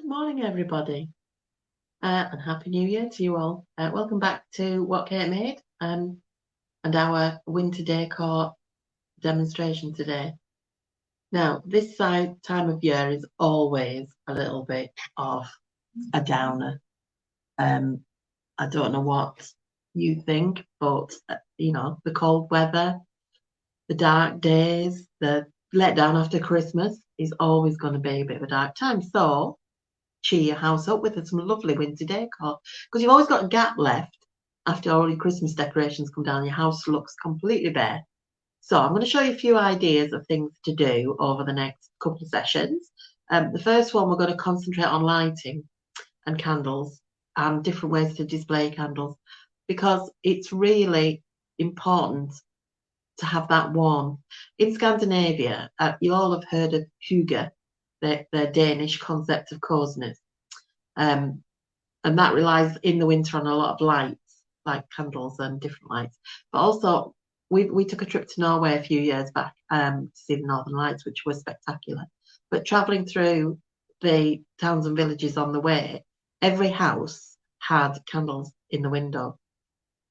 Good morning, everybody, and Happy New Year to you all. Welcome back to What Kate Made and our winter decor demonstration today. Now, this time of year is always a little bit of a downer. I don't know what you think, but the cold weather, the dark days, the letdown after Christmas is always going to be a bit of a dark time. So cheer your house up with some lovely winter decor because you've always got a gap left after all your Christmas decorations come down. Your house looks completely bare. So I'm going to show you a few ideas of things to do over the next couple of sessions. The first one, we're going to concentrate on lighting and candles and different ways to display candles because it's really important to have that warm. In Scandinavia, you all have heard of hygge, their Danish concept of coziness. And that relies in the winter on a lot of lights, like candles and different lights. But also, we took a trip to Norway a few years back to see the Northern Lights, which was spectacular. But travelling through the towns and villages on the way, every house had candles in the window.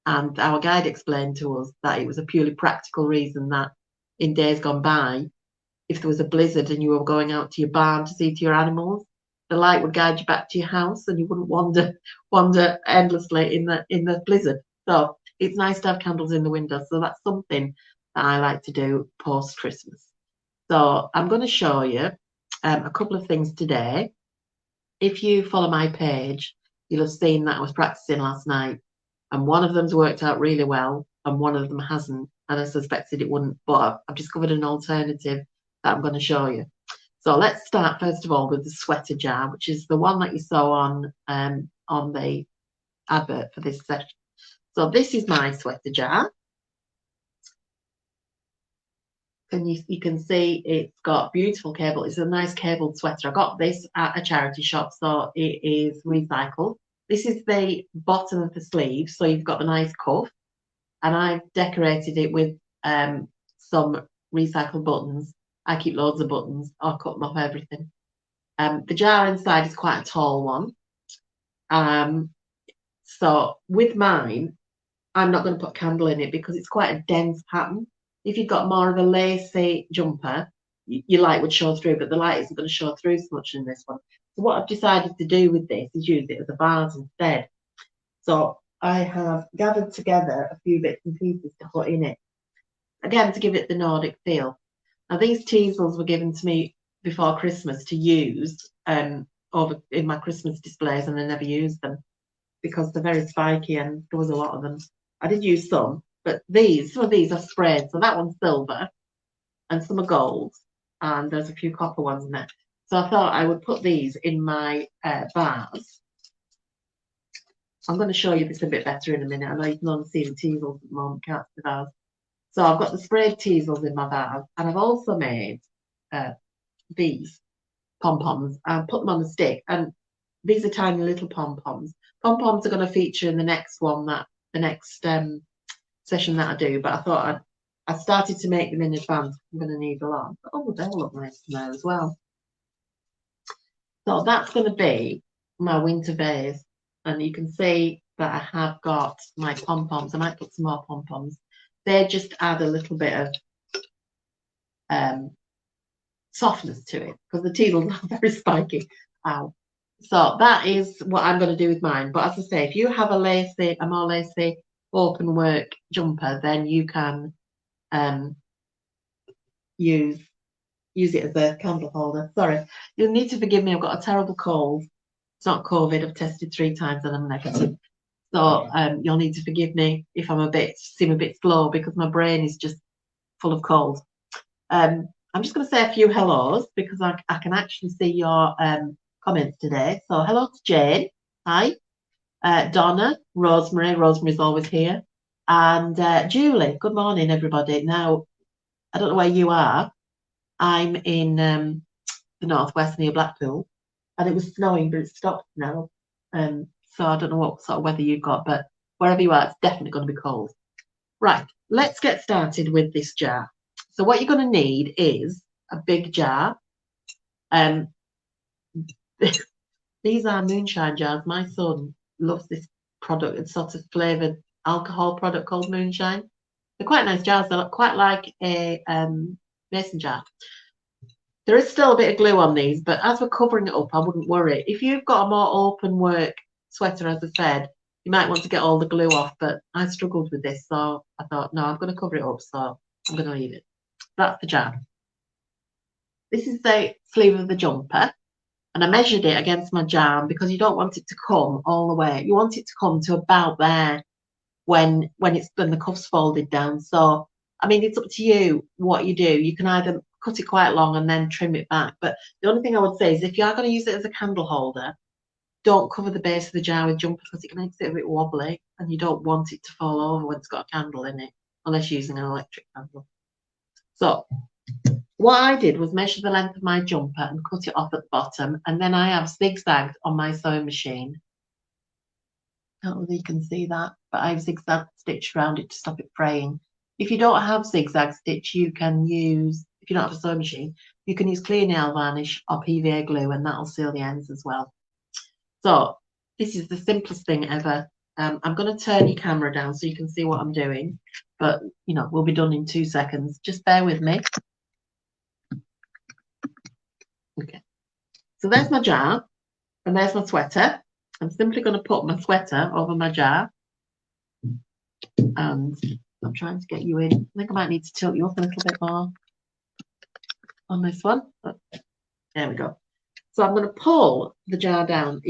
And our guide explained to us that it was a purely practical reason that in days gone by, if there was a blizzard and you were going out to your barn to see to your animals, the light would guide you back to your house and you wouldn't wander endlessly in the blizzard. So it's nice to have candles in the window. So that's something that I like to do post Christmas. So I'm going to show you a couple of things today. If you follow my page, you'll have seen that I was practicing last night, and one of them's worked out really well, and one of them hasn't. And I suspected it wouldn't, but I've discovered an alternative that I'm going to show you. So let's start first of all with the sweater jar, which is the one that you saw on the advert for this session. So this is my sweater jar. And you can see it's got beautiful cable. It's a nice cabled sweater. I got this at a charity shop, so it is recycled. This is the bottom of the sleeve, so you've got the nice cuff. And I've decorated it with some recycled buttons. I keep loads of buttons. I'll cut them off everything. The jar inside is quite a tall one. So with mine, I'm not going to put a candle in it because it's quite a dense pattern. If you've got more of a lacy jumper, your light would show through, but the light isn't going to show through so much in this one. So what I've decided to do with this is use it as a vase instead. So I have gathered together a few bits and pieces to put in it. Again, to give it the Nordic feel. Now, these teasels were given to me before Christmas to use over in my Christmas displays, and I never used them because they're very spiky and there was a lot of them. I did use some, but some of these are sprayed. So that one's silver and some are gold, and there's a few copper ones in there. So I thought I would put these in my vase. I'm going to show you this a bit better in a minute. I know you can only see the teasels at the moment, can't see the vase. So I've got the sprayed teasels in my vase, and I've also made these pom-poms and put them on the stick. And these are tiny little pom-poms. Pom-poms are going to feature in the next one, the next session that I do. But I thought I started to make them in advance. I'm going to need a lot. Oh, they'll look nice in there as well. So that's going to be my winter vase. And you can see that I have got my pom-poms. I might put some more pom-poms. They just add a little bit of softness to it because the teasels are very spiky. Ow. So that is what I'm going to do with mine. But as I say, if you have a more lacy open work jumper, then you can use it as a candle holder. Sorry, you'll need to forgive me. I've got a terrible cold. It's not COVID. I've tested 3 times and I'm negative. So you'll need to forgive me if seem a bit slow because my brain is just full of cold. I'm just going to say a few hellos because I can actually see your comments today. So hello to Jane. Hi. Donna, Rosemary. Rosemary's always here. And Julie. Good morning, everybody. Now, I don't know where you are. I'm in the northwest near Blackpool, and it was snowing, but it's stopped now. So I don't know what sort of weather you've got, but wherever you are, it's definitely going to be cold. Right, let's get started with this jar. So what you're going to need is a big jar. These are moonshine jars. My son loves this product. It's sort of flavoured alcohol product called moonshine. They're quite nice jars. They're quite like a mason jar. There is still a bit of glue on these, but as we're covering it up, I wouldn't worry. If you've got a more open work sweater, as I said, you might want to get all the glue off, but I struggled with this, so I thought, no, I'm going to cover it up, so I'm going to leave it. That's the jar. This is the sleeve of the jumper, and I measured it against my jar because you don't want it to come all the way. You want it to come to about there when the cuff's folded down. So, I mean, it's up to you what you do. You can either cut it quite long and then trim it back. But the only thing I would say is if you are going to use it as a candle holder, don't cover the base of the jar with jumper because it makes it a bit wobbly and you don't want it to fall over when it's got a candle in it, unless you're using an electric candle. So what I did was measure the length of my jumper and cut it off at the bottom, and then I have zigzagged on my sewing machine. I don't know if you can see that, but I've zigzag stitched around it to stop it fraying. If you don't have zigzag stitch, you can use, if you don't have a sewing machine, you can use clear nail varnish or PVA glue, and that'll seal the ends as well. So this is the simplest thing ever. I'm going to turn your camera down so you can see what I'm doing, but you know, we'll be done in 2 seconds. Just bear with me. Okay, so there's my jar and there's my sweater. I'm simply going to put my sweater over my jar, and I'm trying to get you in. I think I might need to tilt you up a little bit more on this one. There we go. So I'm going to pull the jar down,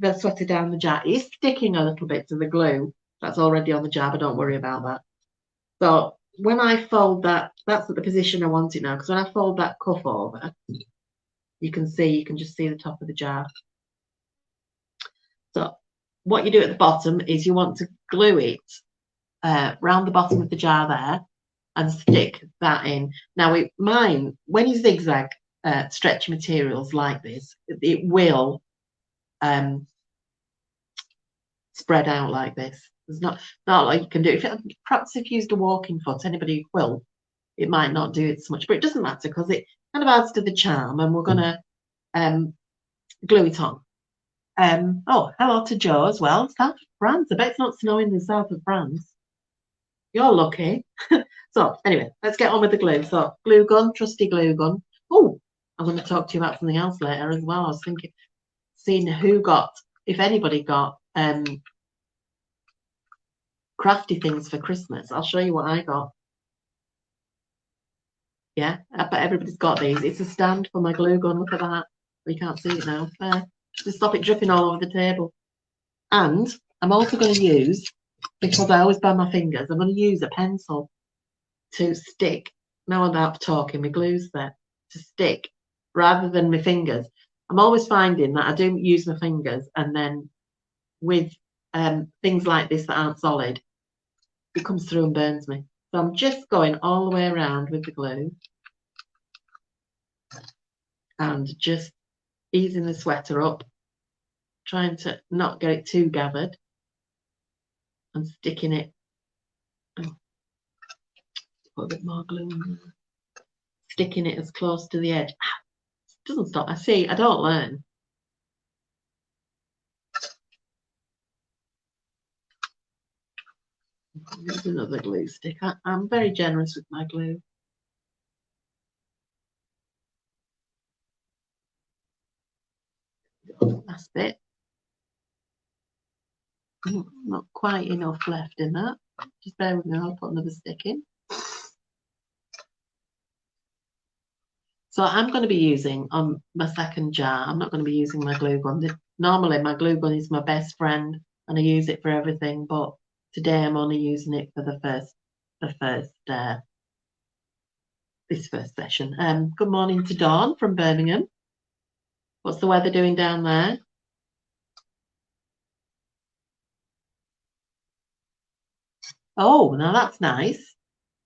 the sweater down the jar. It's sticking a little bit to the glue that's already on the jar, but don't worry about that. So when I fold that, that's at the position I want it now, because when I fold that cuff over, you can just see the top of the jar. So what you do at the bottom is you want to glue it round the bottom of the jar there and stick that in. Now, when you zigzag stretchy materials like this, it will spread out like this. There's not like you can do. Perhaps if you used a walking foot, anybody will, it might not do it so much, but it doesn't matter because it kind of adds to the charm, and we're going to glue it on. Oh, hello to Joe as well. South of France. I bet it's not snowing in the south of France. You're lucky. So anyway, let's get on with the glue. So glue gun, trusty glue gun. Oh, I'm going to talk to you about something else later as well. I was thinking, seeing if anybody got crafty things for Christmas. I'll show you what I got. Yeah, I bet everybody's got these. It's a stand for my glue gun. Look at that. You can't see it now. To stop it dripping all over the table. And I'm also going to use, because I always burn my fingers, I'm going to use a pencil to stick. Now I'm talking, my glue's there, to stick rather than my fingers. I'm always finding that I do use my fingers, and then with things like this that aren't solid, it comes through and burns me. So I'm just going all the way around with the glue and just easing the sweater up, trying to not get it too gathered, and sticking it. Oh, put a bit more glue in there. Sticking it as close to the edge. It doesn't stop. I don't learn. There's another glue stick. I'm very generous with my glue. Last bit. Not quite enough left in that. Just bear with me, I'll put another stick in. So I'm going to be using on my second jar, I'm not going to be using my glue gun. Normally my glue gun is my best friend and I use it for everything, but today I'm only using it for this first session. Good morning to Dawn from Birmingham. What's the weather doing down there? Oh, now that's nice.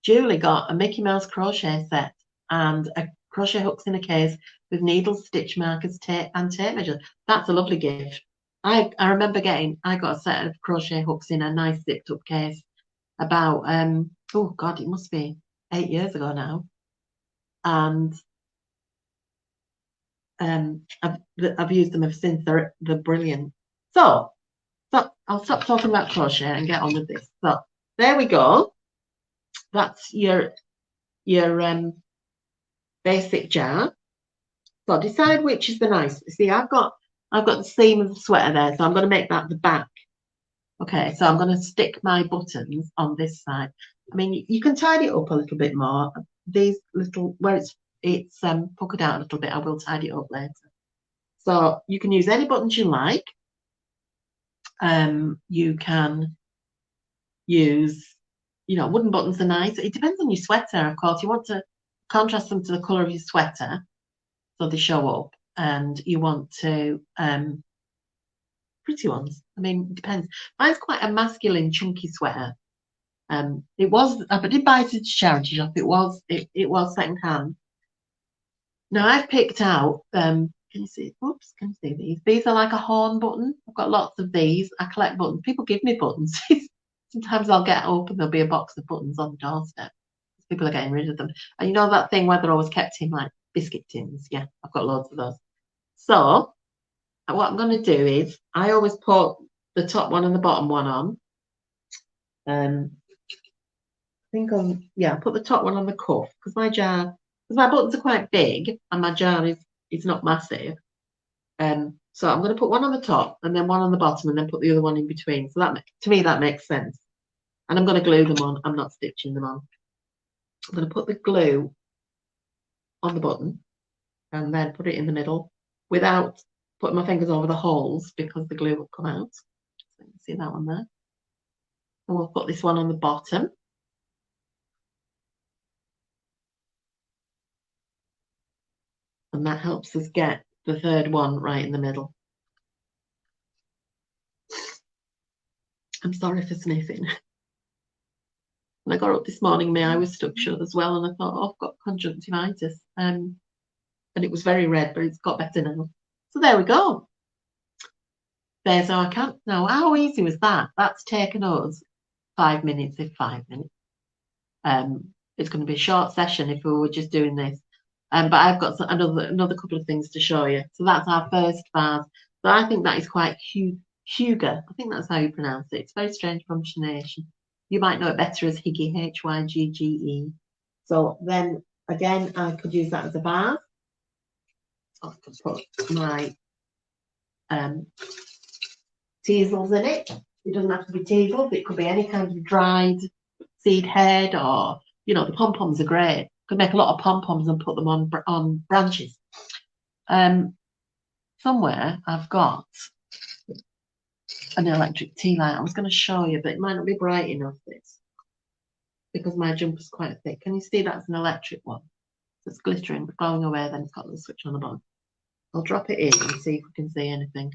Julie got a Mickey Mouse crochet set and a crochet hooks in a case with needles, stitch markers, tape and tape measures. That's a lovely gift. I remember I got a set of crochet hooks in a nice zipped up case about oh God, it must be 8 years ago now. And I've used them ever since. They're brilliant. So I'll stop talking about crochet and get on with this. So there we go. That's your basic jar. So decide which is the nicest. See, I've got the seam of the sweater there, so I'm going to make that the back. Okay, so I'm going to stick my buttons on this side. I mean, you can tidy it up a little bit more. These little, where it's puckered out a little bit, I will tidy it up later. So you can use any buttons you like. You can use, wooden buttons are nice. It depends on your sweater, of course. You want to contrast them to the colour of your sweater so they show up, and you want to pretty ones. I mean, it depends. Mine's quite a masculine, chunky sweater. It was, I did buy it at a charity shop. It was second hand. Now I've picked out, can you see? Oops, can you see these? These are like a horn button. I've got lots of these. I collect buttons. People give me buttons. Sometimes I'll get open, there'll be a box of buttons on the doorstep. People are getting rid of them. And you know that thing where they're always kept in like biscuit tins? Yeah, I've got loads of those. So what I'm going to do is I always put the top one and the bottom one on. I think I'll put the top one on the cuff because my buttons are quite big and my jar is not massive. So I'm going to put one on the top and then one on the bottom and then put the other one in between. So to me that makes sense. And I'm going to glue them on. I'm not stitching them on. I'm going to put the glue on the button and then put it in the middle without putting my fingers over the holes because the glue will come out. So you can see that one there. And we'll put this one on the bottom. And that helps us get the third one right in the middle. I'm sorry for sniffing. When I got up this morning, my eye was stuck shut as well, and I thought, oh, I've got conjunctivitis. And it was very red, but it's got better now. So there we go. There's our camp. Now, how easy was that? That's taken us 5 minutes, if 5 minutes. It's going to be a short session if we were just doing this. But I've got another couple of things to show you. So that's our first vase. So I think that is quite Hygge. I think that's how you pronounce it. It's very strange pronunciation. You might know it better as Hygge, Hygge. So then again, I could use that as a vase. I could put my teasels in it. It doesn't have to be teasels. It could be any kind of dried seed head, or the pom-poms are great. Could make a lot of pom-poms and put them on branches. Somewhere I've got an electric tea light. I was going to show you, but it might not be bright enough this because my jumper's quite thick. Can you see that's an electric one? So it's glittering, but going away, then it's got the switch on the bottom. I'll drop it in and see if we can see anything.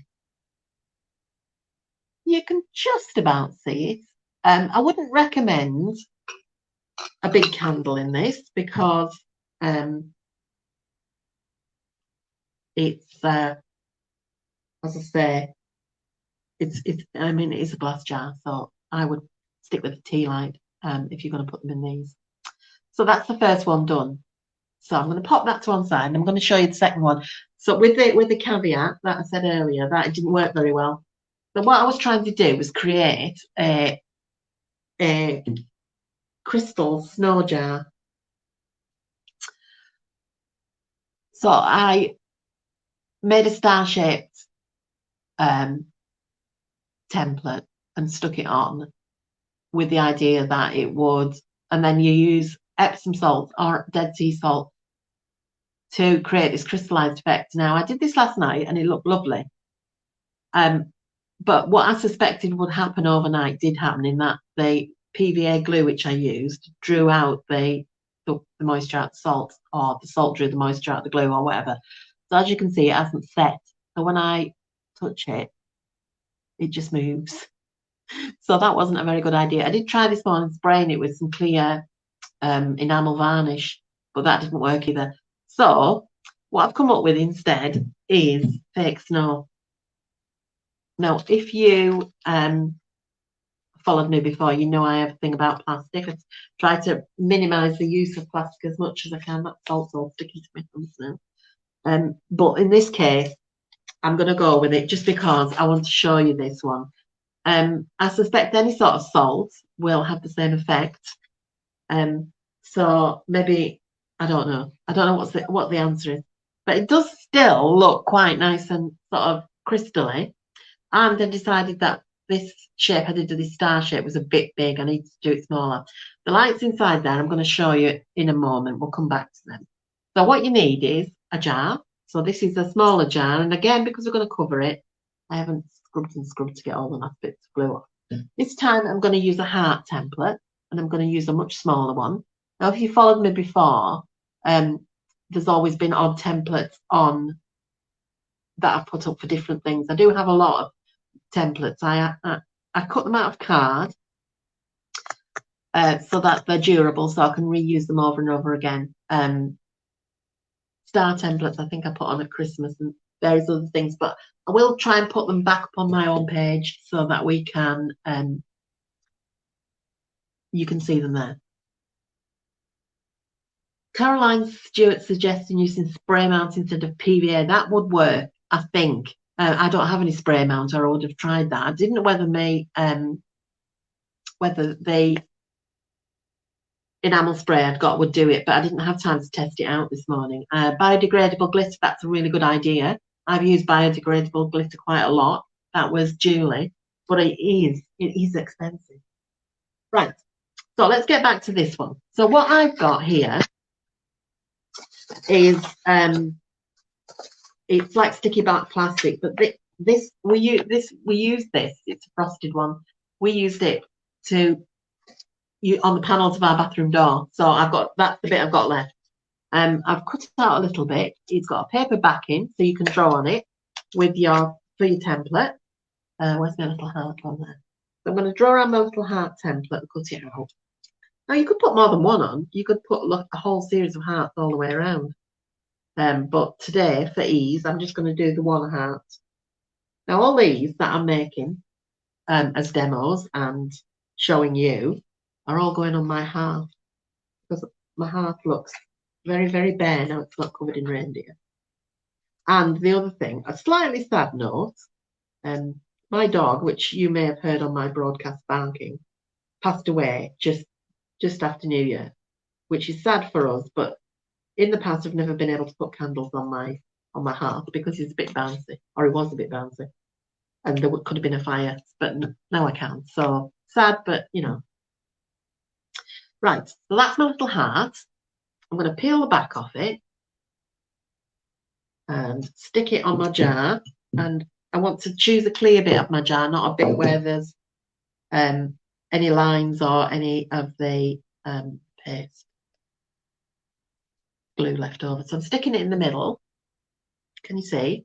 You can just about see it. I wouldn't recommend a big candle in this because it's as I say, it is a glass jar, so I would stick with a tea light if you're going to put them in these. So that's the first one done. So I'm going to pop that to one side and I'm going to show you the second one. So with the caveat that I said earlier that it didn't work very well. So what I was trying to do was create a crystal snow jar. So I made a star-shaped template and stuck it on with the idea that it would, and then you use Epsom salt or Dead Sea salt to create this crystallized effect. Now, I did this last night and it looked lovely. But what I suspected would happen overnight did happen, in that the PVA glue which I used drew out the moisture out the salt, or the salt drew the moisture out the glue, or whatever. So as you can see, it hasn't set. So when I touch it, it just moves. So that wasn't a very good idea. I did try this morning spraying it with some clear enamel varnish, but that didn't work either. So what I've come up with instead is fake snow. Now, if you followed me before, you know I have a thing about plastic. I try to minimise the use of plastic as much as I can. That's also sticky to my thumbs now. But in this case, I'm going to go with it just because I want to show you this one. I suspect any sort of salt will have the same effect. So maybe, I don't know. I don't know what the answer is. But it does still look quite nice and sort of crystally. And I decided that this shape I did to this star shape was a bit big. I need to do it smaller. The lights inside there, I'm going to show you in a moment. We'll come back to them. So what you need is a jar. So this is a smaller jar. And again, because we're going to cover it, I haven't scrubbed and scrubbed to get all the last bits of glue off. This time I'm going to use a heart template, and I'm going to use a much smaller one. Now, if you followed me before, there's always been odd templates on that I've put up for different things. I do have a lot of templates. I cut them out of card so that they're durable, so I can reuse them over and over again. Star templates I think I put on at Christmas and various other things, but I will try and put them back up on my own page so that we can you can see them there. Caroline Stewart suggesting using spray mount instead of PVA. That would work, I think. I don't have any spray mount, or I would have tried that. I didn't know whether the enamel spray I'd got would do it, but I didn't have time to test it out this morning. Biodegradable glitter, that's a really good idea. I've used biodegradable glitter quite a lot. That was Julie, but it is expensive. Right, so let's get back to this one. So what I've got here is it's like sticky black plastic, but we use this. It's a frosted one. We used it on the panels of our bathroom door. So that's the bit I've got left. I've cut it out a little bit. It's got a paper backing, so you can draw on it for your template. Where's my little heart on there? So I'm going to draw on my little heart template and cut it out. Now you could put more than one on. You could put a whole series of hearts all the way around. But today, for ease, I'm just going to do the one heart. Now all these that I'm making as demos and showing you are all going on my heart, because my heart looks very, very bare now it's not covered in reindeer. And the other thing, a slightly sad note, my dog, which you may have heard on my broadcast barking, passed away just after New Year, which is sad for us, but in the past I've never been able to put candles on my hearth because he's a bit bouncy, or he was a bit bouncy, and there could have been a fire, but now I can. So sad, but you know. Right, so that's my little heart. I'm going to peel the back off it and stick it on my jar, and I want to choose a clear bit of my jar, not a bit where there's any lines or any of the paste glue left over. So I'm sticking it in the middle. Can you see?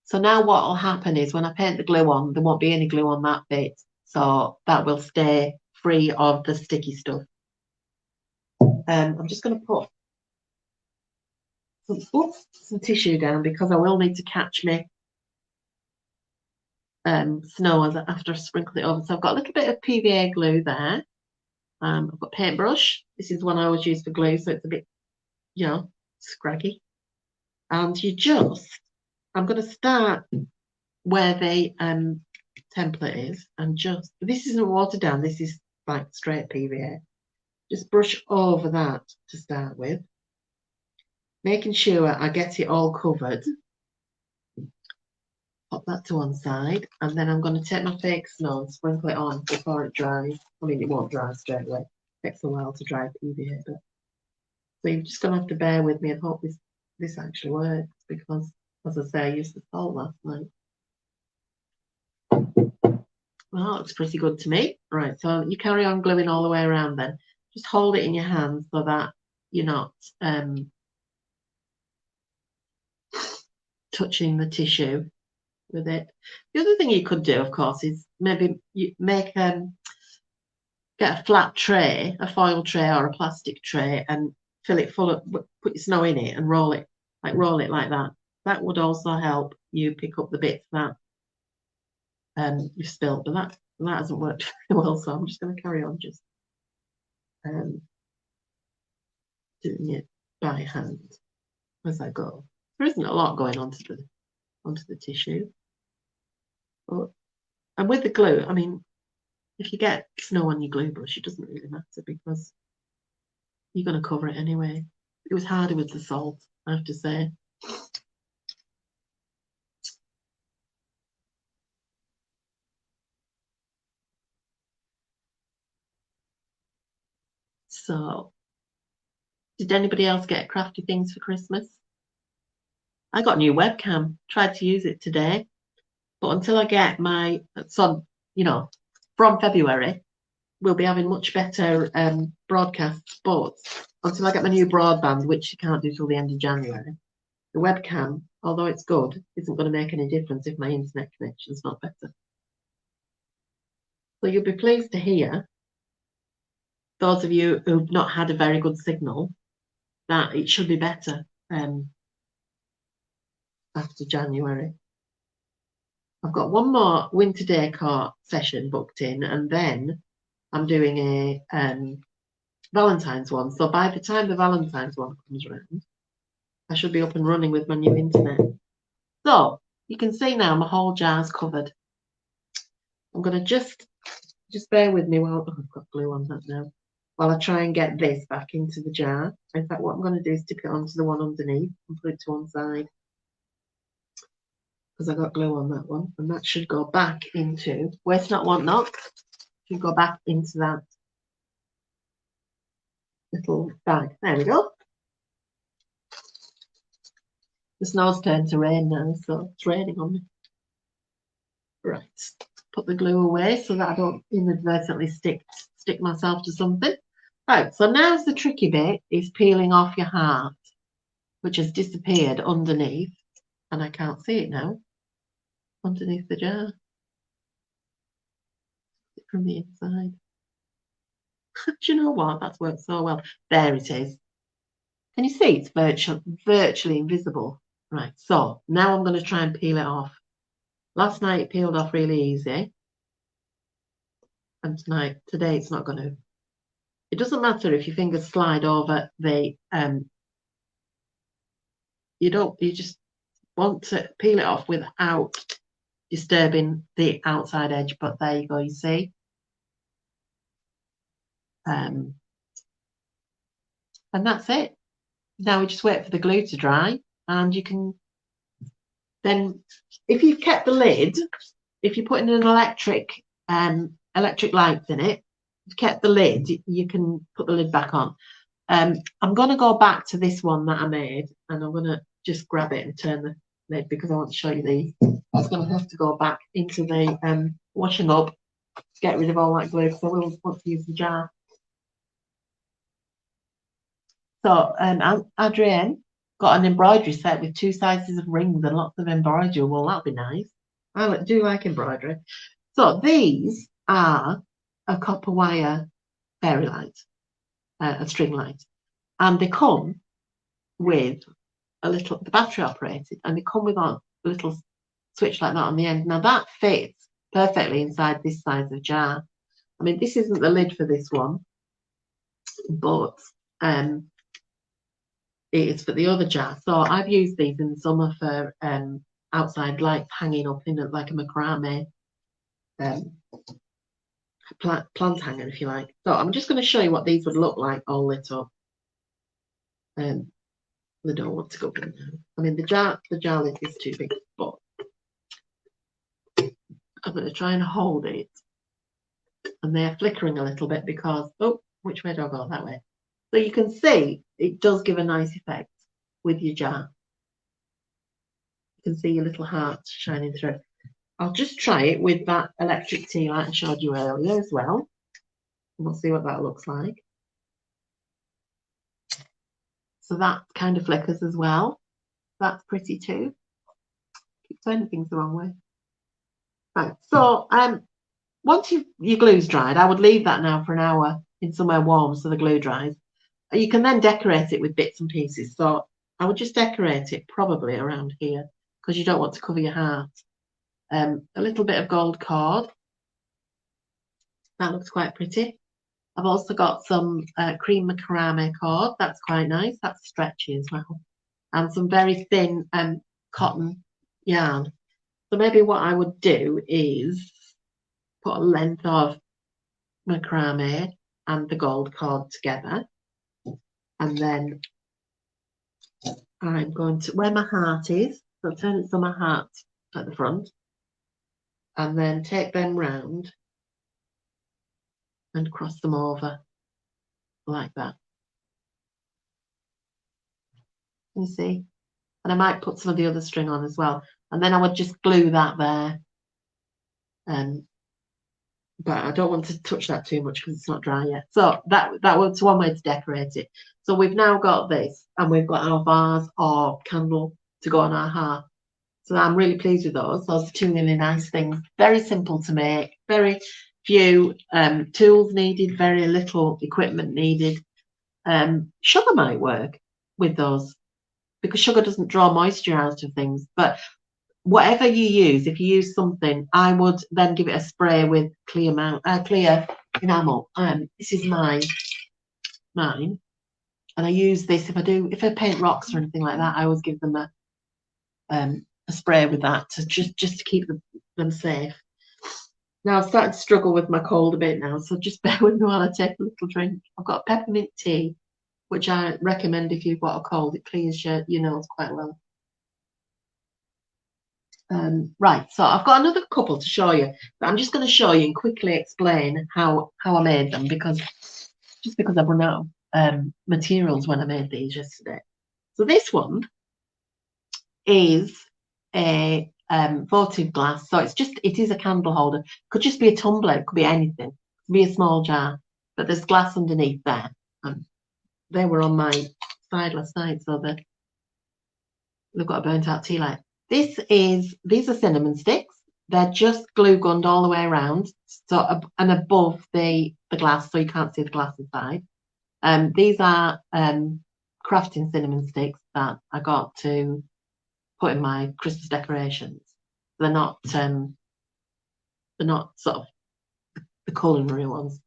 So now what will happen is when I paint the glue on, there won't be any glue on that bit. So that will stay free of the sticky stuff. I'm just going to put some tissue down because I will need to catch my snow after I sprinkle it over. So I've got a little bit of PVA glue there. I've got paintbrush. This is one I always use for glue, so it's a bit, you know, scraggy. And I'm going to start where the template is, and this isn't watered down, this is like straight PVA. Just brush over that to start with, making sure I get it all covered. Pop that to one side, and then I'm going to take my fake snow and sprinkle it on before it dries. I mean, it won't dry straight away. It takes a while to dry PVA, but so you're just going to have to bear with me and hope this actually works, because, as I say, I used the salt last night. Well, that looks pretty good to me. Right, so you carry on gluing all the way around then. Just hold it in your hand so that you're not touching the tissue with it. The other thing you could do, of course, is maybe you get a flat tray, a foil tray or a plastic tray, and fill it full of, put your snow in it and roll it like that. That would also help you pick up the bits that you've spilled, but that hasn't worked very well, so I'm just going to carry on just doing it by hand. as I go. There isn't a lot going onto the tissue. But, and with the glue, I mean, if you get snow on your glue brush, it doesn't really matter because you're going to cover it anyway. It was harder with the salt, I have to say. So, did anybody else get crafty things for Christmas? I got a new webcam, tried to use it today, but until I get my son, from February, we'll be having much better broadcasts. But until I get my new broadband, which you can't do till the end of January, the webcam, although it's good, isn't going to make any difference if my internet connection's not better. So you'll be pleased to hear, those of you who've not had a very good signal, that it should be better after January. I've got one more winter decor session booked in, and then I'm doing a Valentine's one. So by the time the Valentine's one comes around, I should be up and running with my new internet. So you can see now my whole jar's covered. I'm going to just bear with me while I've got glue on that now. While I try and get this back into the jar. In fact, what I'm going to do is dip it onto the one underneath and put it to one side, because I got glue on that one, and that should go back into, waste not, want not, should go back into that little bag. There we go. The snow's turned to rain now, so it's raining on me. Right, put the glue away so that I don't inadvertently stick myself to something. Right, so now's the tricky bit, is peeling off your heart, which has disappeared underneath, and I can't see it now, underneath the jar. From the inside. Do you know what? That's worked so well. There it is. Can you see? It's virtually invisible. Right, so now I'm going to try and peel it off. Last night it peeled off really easy. And today it's not going to. It doesn't matter if your fingers slide over the, you just want to peel it off without disturbing the outside edge. But there you go, you see. And that's it. Now we just wait for the glue to dry, and you can then, if you've kept the lid, if you're putting an electric lights in it, you've kept the lid, you can put the lid back on. I'm going to go back to this one that I made, and I'm going to just grab it and turn the lid because I want to show you these. I was going to have to go back into the washing up to get rid of all that glue, because I will want to use the jar. So Adrienne got an embroidery set with 2 sizes of rings and lots of embroidery. Well, that'll be nice. I do like embroidery. So these are a copper wire fairy light, a string light, and they come with the battery operated, and they come with a little switch like that on the end. Now that fits perfectly inside this size of jar. I mean, this isn't the lid for this one, but it is for the other jar. So I've used these in the summer for outside lights hanging up in like a macrame plant hanger, if you like. So I'm just going to show you what these would look like all lit up. They don't want to go in now. I mean, the jar lid is too big, but I'm going to try and hold it. And they're flickering a little bit because, oh, which way do I go? That way. So you can see it does give a nice effect with your jar. You can see your little heart shining through. I'll just try it with that electric tea light I showed you earlier as well. And we'll see what that looks like. So that kind of flickers as well. That's pretty too. Keep turning things the wrong way. Right, so once your glue's dried, I would leave that now for an hour in somewhere warm so the glue dries. You can then decorate it with bits and pieces. So I would just decorate it probably around here because you don't want to cover your heart. A little bit of gold cord. That looks quite pretty. I've also got some cream macrame cord. That's quite nice. That's stretchy as well. and some very thin cotton yarn. So maybe what I would do is put a length of macrame and the gold cord together, and then I'm going to where my heart is, so turn it so my heart at the front, and then take them round and cross them over like that. You see? And I might put some of the other string on as well. And then I would just glue that there. But I don't want to touch that too much because it's not dry yet. So that was one way to decorate it. So we've now got this, and we've got our vase or candle to go on our hearth. So I'm really pleased with those. Those are two really nice things. Very simple to make. Very few tools needed. Very little equipment needed. Sugar might work with those because sugar doesn't draw moisture out of things. But whatever you use, if you use something, I would then give it a spray with clear enamel. This is mine, and I use this if I paint rocks or anything like that. I always give them a spray with that to just to keep them safe. Now I've started to struggle with my cold a bit now, so just bear with me while I take a little drink. I've got peppermint tea, which I recommend if you've got a cold. It clears your nose quite well. Right, so I've got another couple to show you, but I'm just going to show you and quickly explain how I made them because I've run out of materials when I made these yesterday. So this one is a votive glass, so it is a candle holder. Could just be a tumbler, it could be anything, it could be a small jar, but there's glass underneath there. They were on my side last night, so they've got a burnt out tea light. These are cinnamon sticks. They're just glue gunned all the way around, so and above the glass, so you can't see the glass inside. These are crafting cinnamon sticks that I got to put in my Christmas decorations. They're not sort of the culinary ones.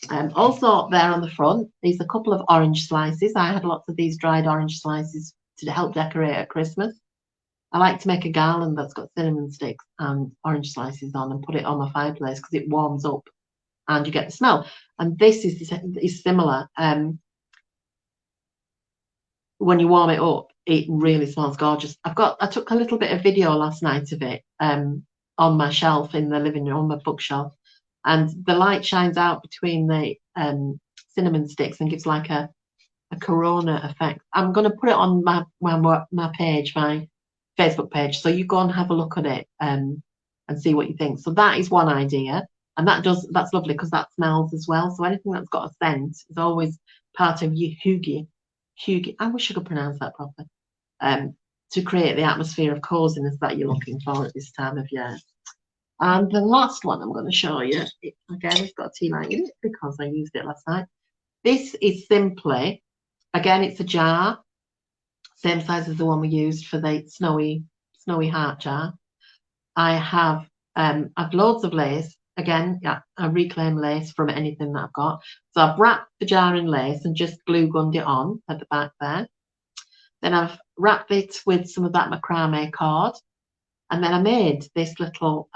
Also there on the front, there's a couple of orange slices. I had lots of these dried orange slices to help decorate at Christmas. I like to make a garland that's got cinnamon sticks and orange slices on and put it on my fireplace because it warms up and you get the smell. And this is similar. When you warm it up, it really smells gorgeous. I took a little bit of video last night of it on my shelf in the living room, on my bookshelf, and the light shines out between the cinnamon sticks and gives like a corona effect. I'm going to put it on my page, my Facebook page, so you go and have a look at it and see what you think. So that is one idea, and that's lovely because that smells as well. So anything that's got a scent is always part of your hygge. I wish I could pronounce that properly. To create the atmosphere of coziness that you're looking for at this time of year. And the last one I'm going to show you, again, it's got a tea light in it because I used it last night. This is simply, again, it's a jar, same size as the one we used for the snowy heart jar. I've loads of lace. Again, yeah, I reclaim lace from anything that I've got. So I've wrapped the jar in lace and just glue gunned it on at the back there. Then I've wrapped it with some of that macrame cord. And then I made this little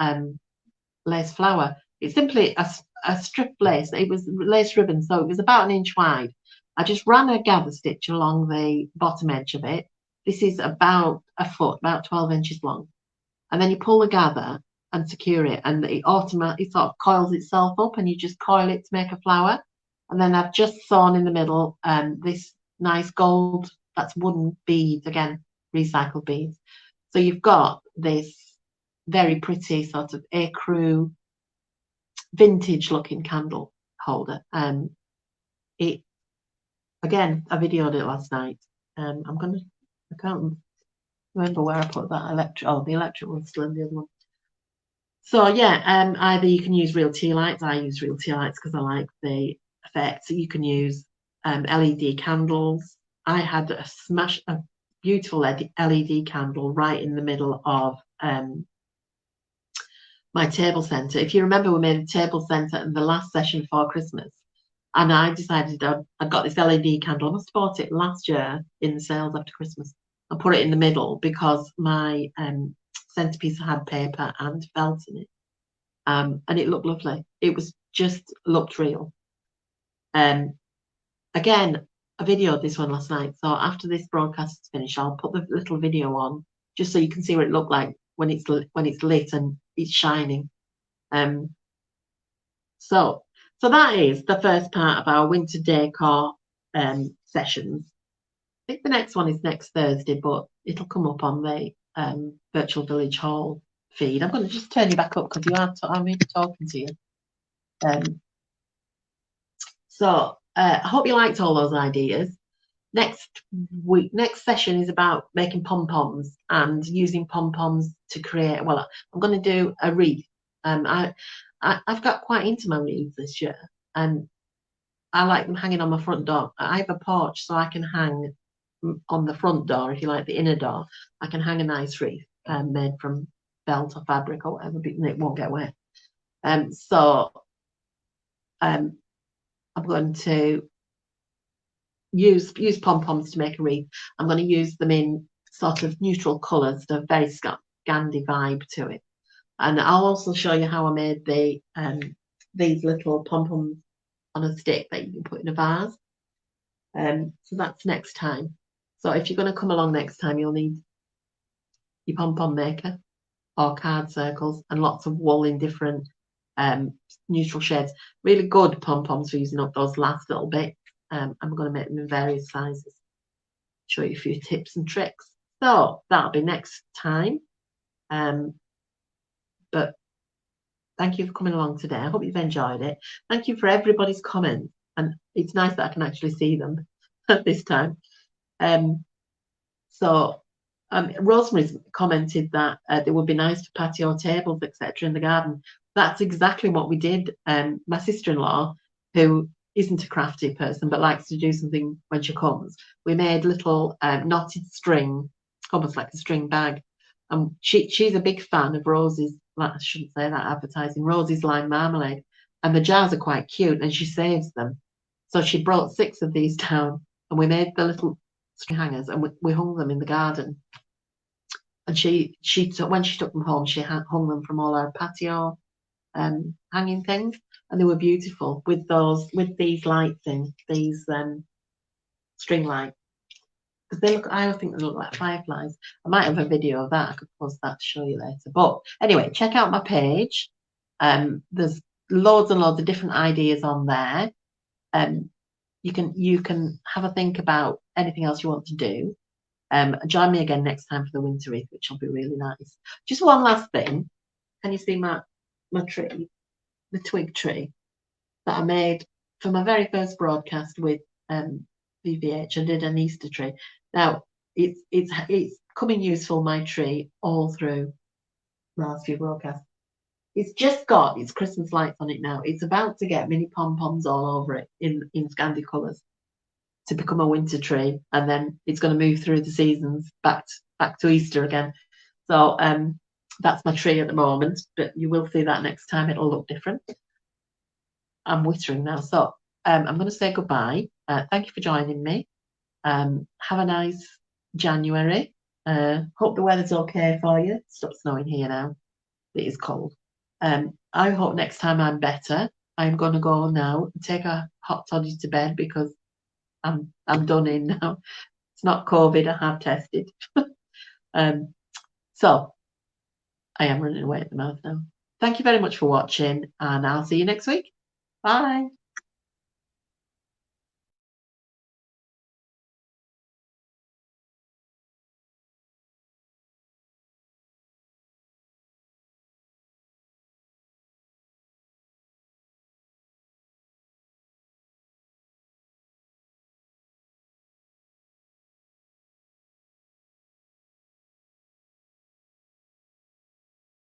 lace flower. It's simply a strip lace. It was lace ribbon, so it was about 1 inch wide. I just ran a gather stitch along the bottom edge of it. This is about a foot, about 12 inches long. And then you pull the gather and secure it, and it automatically sort of coils itself up, and you just coil it to make a flower. And then I've just sewn in the middle this nice gold, that's wooden beads, again, recycled beads. So you've got this very pretty sort of ecru vintage looking candle holder. It, again, I videoed it last night. I can't remember where I put that the electric one's still in the other one. So yeah, either you can use real tea lights. I use real tea lights because I like the effect. So you can use LED candles. I had a beautiful LED candle right in the middle of my table centre. If you remember, we made a table centre in the last session before Christmas, and I decided I'd got this LED candle. I must have bought it last year in the sales after Christmas. and put it in the middle because my centerpiece had paper and felt in it. And it looked lovely. It was just looked real. Again, I videoed this one last night. So after this broadcast is finished, I'll put the little video on just so you can see what it looked like when it's lit and it's shining. So that is the first part of our winter decor sessions. I think the next one is next Thursday, but it'll come up on the Virtual Village Hall feed. I'm going to just turn you back up because I'm really talking to you. So I hope you liked all those ideas. Next session is about making pom-poms and using pom-poms to create, well, I'm going to do a wreath. I've got quite into my wreaths this year, and I like them hanging on my front door. I have a porch, so I can hang on the front door, if you like, the inner door. I can hang a nice wreath made from felt or fabric or whatever, but it won't get wet. So I'm going to use pom-poms to make a wreath. I'm going to use them in sort of neutral colours, so very Scandi vibe to it. And I'll also show you how I made these little pom-poms on a stick that you can put in a vase. So that's next time. So if you're going to come along next time, you'll need your pom-pom maker or card circles and lots of wool in different neutral shades. Really good pom-poms for using up those last little bits. I'm going to make them in various sizes. Show you a few tips and tricks. So that'll be next time. But thank you for coming along today. I hope you've enjoyed it. Thank you for everybody's comments. And it's nice that I can actually see them this time. Rosemary's commented that it would be nice for patio tables, etc. in the garden. That's exactly what we did. My sister-in-law, who isn't a crafty person but likes to do something when she comes, we made little knotted string, almost like a string bag. And she's a big fan of Rosie's, I shouldn't say that advertising, Rosie's lime marmalade. And the jars are quite cute and she saves them. So she brought 6 of these down and we made the little string hangers and we hung them in the garden. And when she took them home, she hung them from all our patio hanging things, and they were beautiful with these lights in, these string lights. Because I think they look like fireflies. I might have a video of that. I could post that to show you later. But anyway, check out my page. There's loads and loads of different ideas on there. You can have a think about anything else you want to do. Join me again next time for the winter wreath, which will be really nice. Just one last thing. Can you see my tree, the twig tree that I made for my very first broadcast with VVH? I did an Easter tree. Now it's coming useful, my tree, all through the last few broadcasts. It's just got its Christmas lights on it now. It's about to get mini pom-poms all over it in Scandi colours to become a winter tree, and then it's going to move through the seasons back to Easter again. So that's my tree at the moment, but you will see that next time. It'll look different. I'm wittering now, so I'm going to say goodbye. Thank you for joining me. Have a nice January. Hope the weather's okay for you. Stop snowing here now. It is cold. I hope next time I'm better. I'm going to go now and take a hot toddy to bed because I'm done in now. It's not COVID. I have tested. So I am running away at the mouth now. Thank you very much for watching, and I'll see you next week. Bye.